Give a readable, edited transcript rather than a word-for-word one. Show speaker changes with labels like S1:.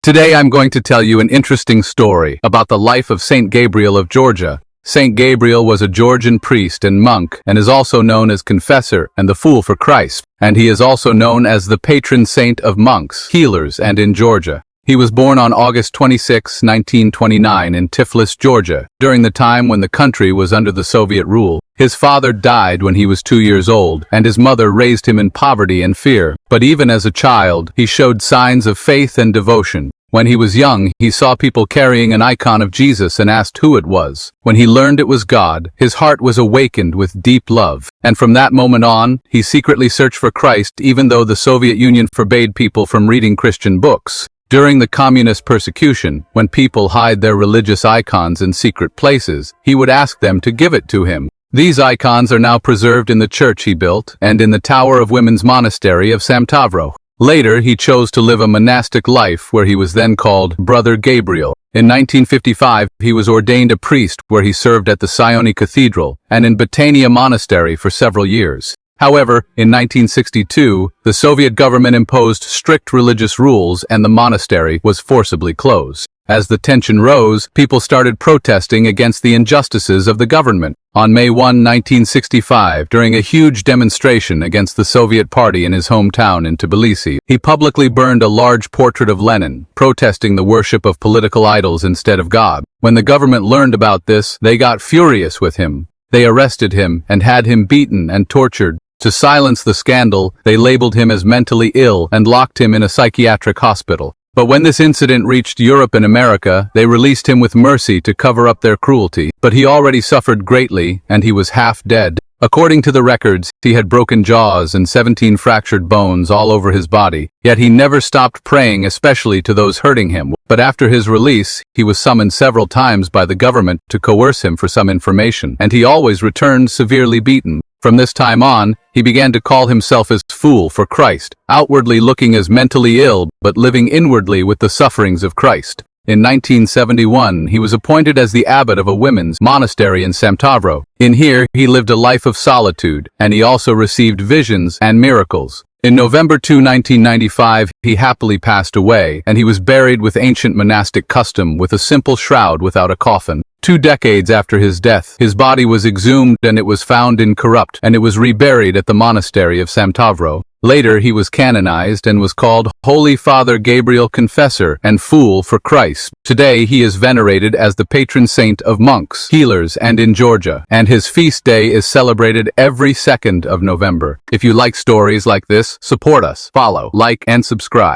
S1: Today I'm going to tell you an interesting story about the life of Saint Gabriel of Georgia. Saint Gabriel was a Georgian priest and monk and is also known as Confessor and the Fool for Christ, and he is also known as the patron saint of monks, healers, and in Georgia. He was born on August 26, 1929 in Tiflis, Georgia, during the time when the country was under the Soviet rule. His father died when he was 2 years old, and his mother raised him in poverty and fear. But even as a child, he showed signs of faith and devotion. When he was young, he saw people carrying an icon of Jesus and asked who it was. When he learned it was God, his heart was awakened with deep love. And from that moment on, he secretly searched for Christ even though the Soviet Union forbade people from reading Christian books. During the communist persecution, when people hide their religious icons in secret places, he would ask them to give it to him. These icons are now preserved in the church he built and in the tower of women's monastery of Saint Gabriel. Later, he chose to live a monastic life where he was then called Brother Gabriel. In 1955, he was ordained a priest where he served at the Sioni Cathedral and in Batania Monastery for several years. However, in 1962, the Soviet government imposed strict religious rules and the monastery was forcibly closed. As the tension rose, people started protesting against the injustices of the government. On May 1, 1965, during a huge demonstration against the Soviet Party in his hometown in Tbilisi, he publicly burned a large portrait of Lenin, protesting the worship of political idols instead of God. When the government learned about this, they got furious with him. They arrested him and had him beaten and tortured. To silence the scandal, they labeled him as mentally ill and locked him in a psychiatric hospital. But when this incident reached Europe and America, they released him with mercy to cover up their cruelty. But he already suffered greatly, and he was half dead. According to the records, he had broken jaws and 17 fractured bones all over his body. Yet he never stopped praying, especially to those hurting him. But after his release, he was summoned several times by the government to coerce him for some information, and he always returned severely beaten. From this time on, he began to call himself as Fool for Christ, outwardly looking as mentally ill but living inwardly with the sufferings of Christ. In 1971, he was appointed as the abbot of a women's monastery in Saint Gabriel. In here, he lived a life of solitude, and he also received visions and miracles. In November 2, 1995, he happily passed away, and he was buried with ancient monastic custom with a simple shroud without a coffin. 2 decades after his death, his body was exhumed and it was found incorrupt, and it was reburied at the monastery of Saint Gabriel. Later, he was canonized and was called Holy Father Gabriel Confessor and Fool for Christ. Today, he is venerated as the patron saint of monks, healers, and in Georgia, and his feast day is celebrated every 2nd of November. If you like stories like this, support us, follow, like, and subscribe.